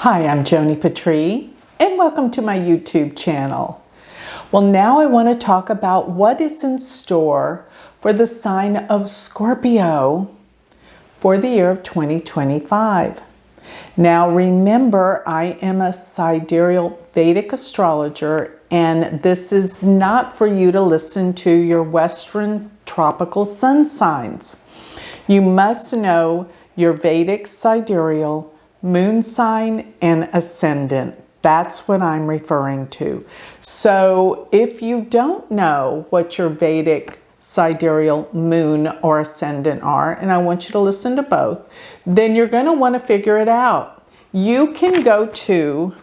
Hi, I'm Joni Patry, and welcome to my YouTube channel. Well, now I want to talk about what is in store for the sign of Scorpio for the year of 2025. Now remember, I am a sidereal Vedic astrologer, and this is not for you to listen to your Western tropical sun signs. You must know your Vedic sidereal, moon sign, and ascendant. That's what I'm referring to. So if you don't know what your Vedic sidereal, moon, or ascendant are, and I want you to listen to both, then you're going to want to figure it out. You can go to,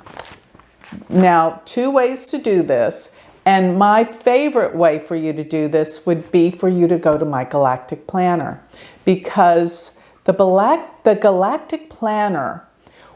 now, two ways to do this, and my favorite way for you to do this would be for you to go to my Galactic Planner, because the Galactic Planner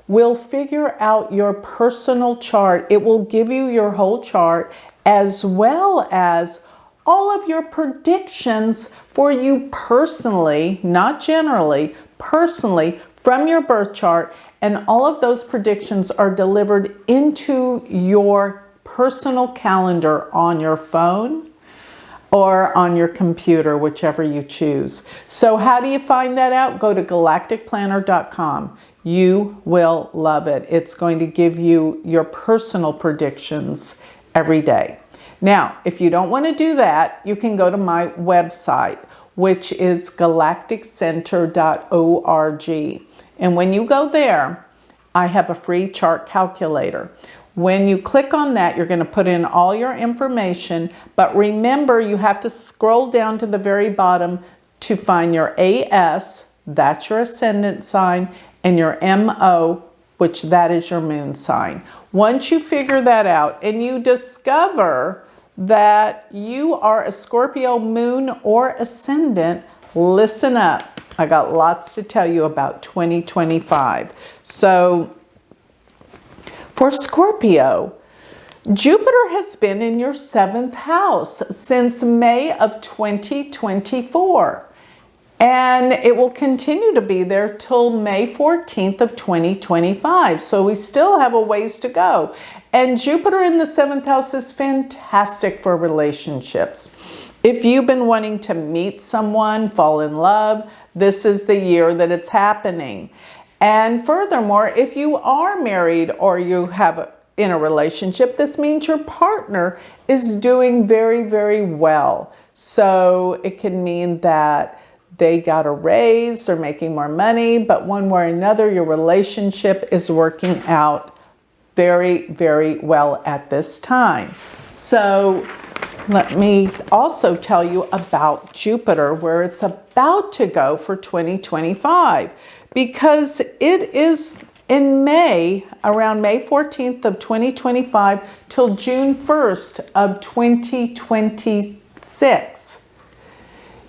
will figure out your personal chart. It will give you your whole chart as well as all of your predictions for you personally, not generally, personally from your birth chart. And all of those predictions are delivered into your personal calendar on your phone or on your computer, whichever you choose. So how do you find that out? Go to galacticplanner.com. You will love it. It's going to give you your personal predictions every day. Now, if you don't want to do that, you can go to my website, which is galacticcenter.org. And when you go there, I have a free chart calculator. When you click on that, you're going to put in all your information, but remember, you have to scroll down to the very bottom to find your AS, that's your ascendant sign, and your MO, which that is your moon sign. Once you figure that out and you discover that you are a Scorpio moon or ascendant, listen up. I got lots to tell you about 2025. So for Scorpio, Jupiter has been in your 7th house since May of 2024. And it will continue to be there till May 14th of 2025. So we still have a ways to go. And Jupiter in the 7th house is fantastic for relationships. If you've been wanting to meet someone, fall in love, this is the year that it's happening. And furthermore, if you are married or you have in a relationship, this means your partner is doing very, very well. So it can mean that they got a raise or making more money, but one way or another, your relationship is working out very, very well at this time. So let me also tell you about Jupiter, where it's about to go for 2025, because it is in May, around May 14th of 2025 till June 1st of 2026.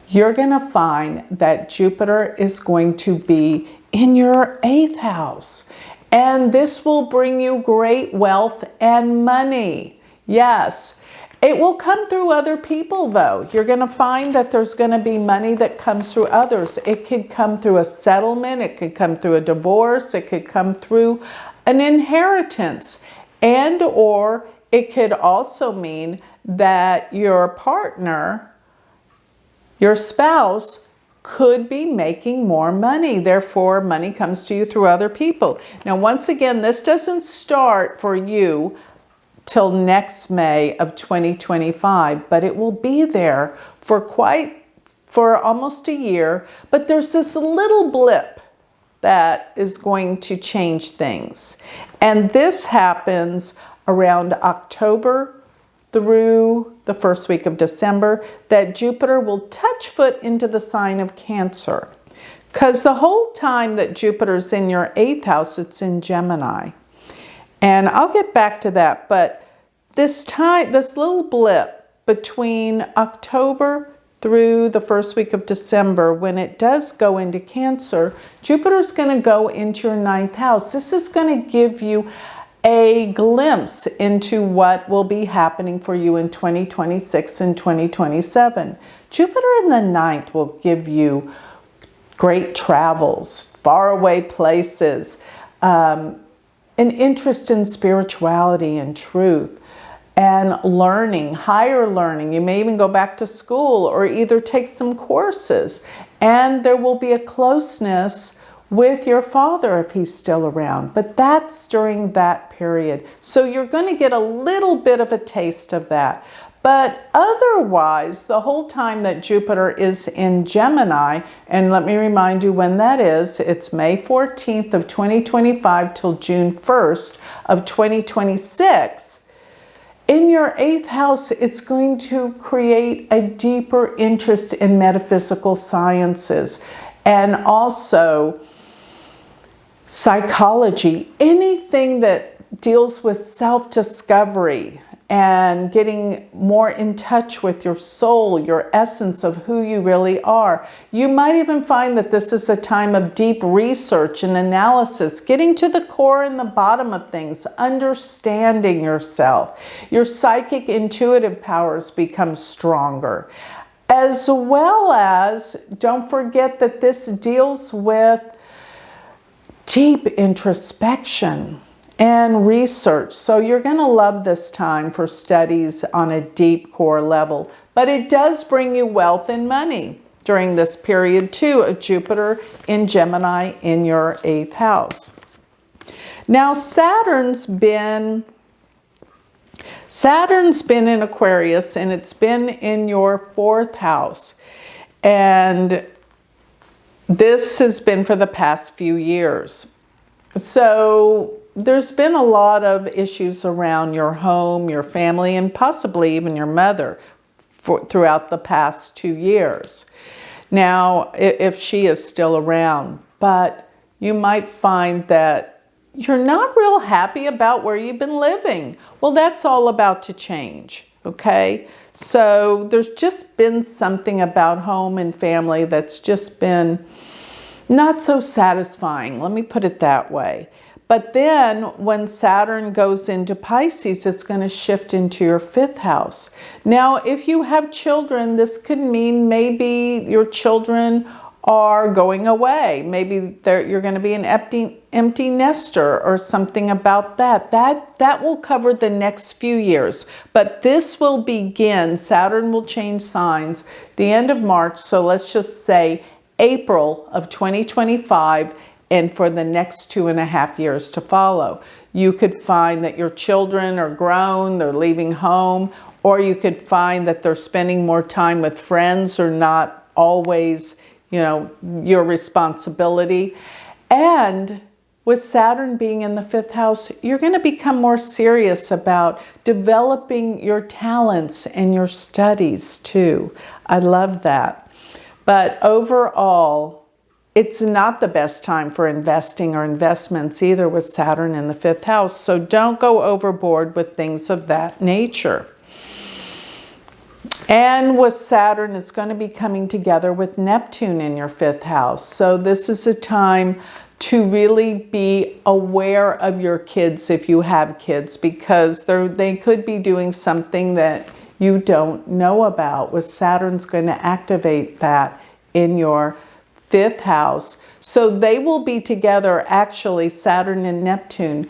You're going to find that Jupiter is going to be in your 8th house. And this will bring you great wealth and money. Yes, it will come through other people though. You're going to find that there's going to be money that comes through others. It could come through a settlement. It could come through a divorce. It could come through an inheritance. And or it could also mean that your partner, your spouse, could be making more money. Therefore, money comes to you through other people. Now, once again, this doesn't start for you till next May of 2025, but it will be there for almost a year. But there's this little blip that is going to change things. And this happens around October through the first week of December, that Jupiter will touch foot into the sign of Cancer. Because the whole time that Jupiter's in your 8th house, it's in Gemini. And I'll get back to that, but this little blip between October through the first week of December, when it does go into Cancer, Jupiter's going to go into your 9th house. This is going to give you a glimpse into what will be happening for you in 2026 and 2027. Jupiter in the 9th will give you great travels, faraway places, an interest in spirituality and truth and learning, higher learning. You may even go back to school or either take some courses, and there will be a closeness with your father if he's still around. But that's during that period. So you're going to get a little bit of a taste of that. But otherwise, the whole time that Jupiter is in Gemini, and let me remind you when that is, it's May 14th of 2025 till June 1st of 2026. In your 8th house, it's going to create a deeper interest in metaphysical sciences and also psychology, anything that deals with self-discovery and getting more in touch with your soul, your essence of who you really are. You might even find that this is a time of deep research and analysis, getting to the core and the bottom of things, understanding yourself. Your psychic intuitive powers become stronger. As well as, don't forget that this deals with deep introspection and research. So you're going to love this time for studies on a deep core level. But it does bring you wealth and money during this period too of Jupiter in Gemini in your 8th house. Now Saturn's been in Aquarius, and it's been in your 4th house. And this has been for the past few years. So there's been a lot of issues around your home, your family, and possibly even your mother throughout the past 2 years. Now, if she is still around, but you might find that you're not real happy about where you've been living. Well, that's all about to change, okay? So there's just been something about home and family that's just been not so satisfying. Let me put it that way. But then when Saturn goes into Pisces, it's going to shift into your 5th house. Now, if you have children, this could mean maybe your children are going away. Maybe you're going to be an empty nester or something about that. That will cover the next few years. But this will begin, Saturn will change signs the end of March. So let's just say April of 2025, and for the next 2.5 years to follow. You could find that your children are grown, they're leaving home, or you could find that they're spending more time with friends or not always, your responsibility. And with Saturn being in the 5th house, you're going to become more serious about developing your talents and your studies too. I love that. But overall, it's not the best time for investing or investments either with Saturn in the 5th house. So don't go overboard with things of that nature. And with Saturn, it's going to be coming together with Neptune in your 5th house. So this is a time to really be aware of your kids if you have kids, because they could be doing something that you don't know about. With Saturn's going to activate that in your 5th house. So they will be together, actually, Saturn and Neptune,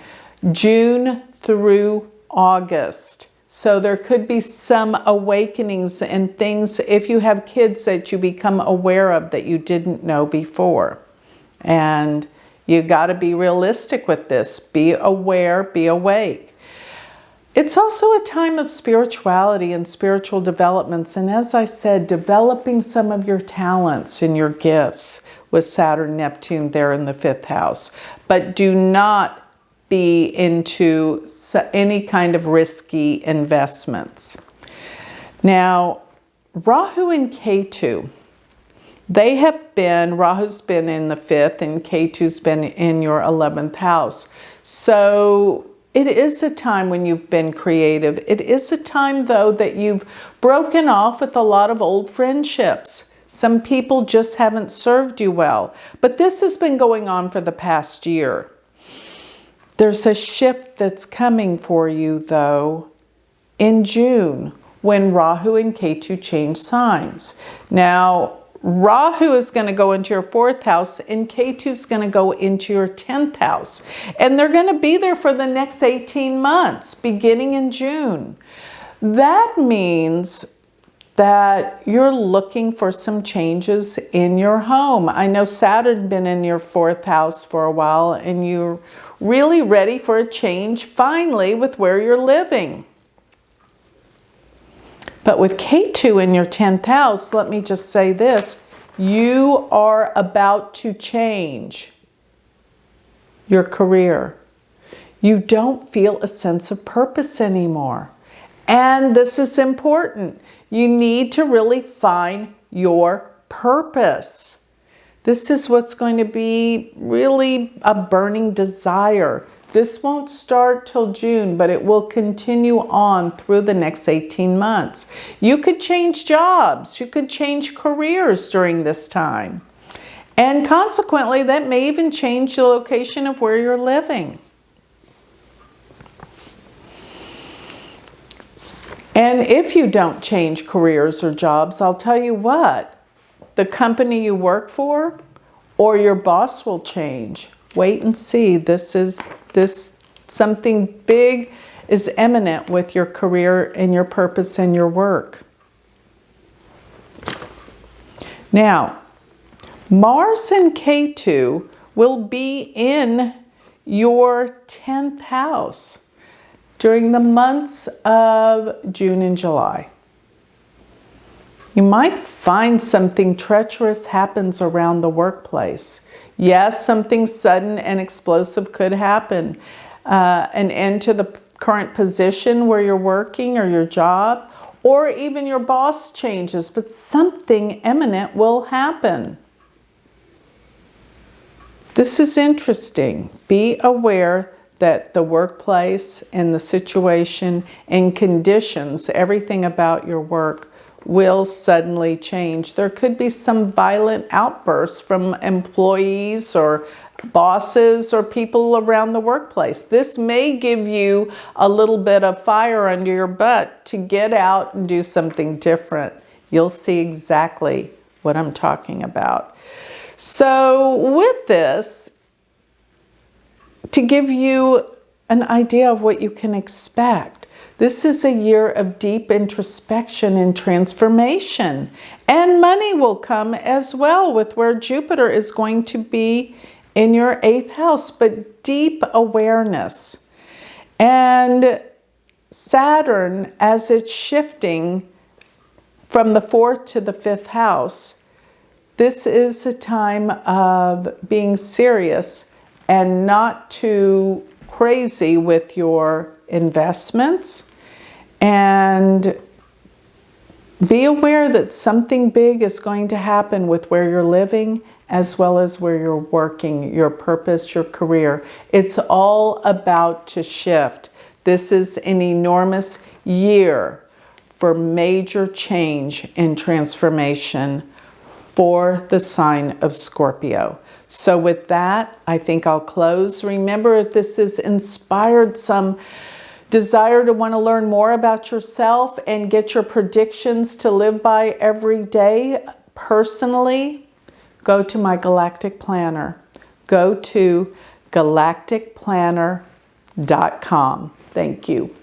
June through August. So there could be some awakenings and things, if you have kids, that you become aware of that you didn't know before. And you got to be realistic with this. Be aware, be awake. It's also a time of spirituality and spiritual developments. And as I said, developing some of your talents and your gifts with Saturn, Neptune there in the 5th house. But do not be into any kind of risky investments. Now, Rahu and Ketu, Rahu's been in the 5th and Ketu's been in your 11th house. So it is a time when you've been creative. It is a time, though, that you've broken off with a lot of old friendships. Some people just haven't served you well. But this has been going on for the past year. There's a shift that's coming for you, though, in June, when Rahu and Ketu change signs. Now, Rahu is going to go into your 4th house, and Ketu is going to go into your 10th house. And they're going to be there for the next 18 months, beginning in June. That means that you're looking for some changes in your home. I know Saturn been in your 4th house for a while, and you're really ready for a change finally with where you're living. But with Ketu in your 10th house, let me just say this, you are about to change your career. You don't feel a sense of purpose anymore. And this is important. You need to really find your purpose. This is what's going to be really a burning desire. This won't start till June, but it will continue on through the next 18 months. You could change jobs. You could change careers during this time. And consequently, that may even change the location of where you're living. And if you don't change careers or jobs, I'll tell you what, the company you work for or your boss will change. Wait and see. Something big is imminent with your career and your purpose and your work. Now, Mars and Ketu will be in your 10th house during the months of June and July. You might find something treacherous happens around the workplace. Yes, something sudden and explosive could happen. An end to the current position where you're working or your job, or even your boss changes, but something imminent will happen. This is interesting. Be aware that the workplace and the situation and conditions, everything about your work will suddenly change. There could be some violent outbursts from employees or bosses or people around the workplace. This may give you a little bit of fire under your butt to get out and do something different. You'll see exactly what I'm talking about. So with this, to give you an idea of what you can expect, this is a year of deep introspection and transformation. And money will come as well with where Jupiter is going to be in your 8th house, but deep awareness. And Saturn, as it's shifting from the 4th to the 5th house, this is a time of being serious and not too crazy with your investments, and be aware that something big is going to happen with where you're living as well as where you're working, your purpose, your career. It's all about to shift. This is an enormous year for major change and transformation for the sign of Scorpio. So with that, I think I'll close. Remember, if this has inspired some desire to want to learn more about yourself and get your predictions to live by every day personally, go to my Galactic Planner. Go to galacticplanner.com. Thank you.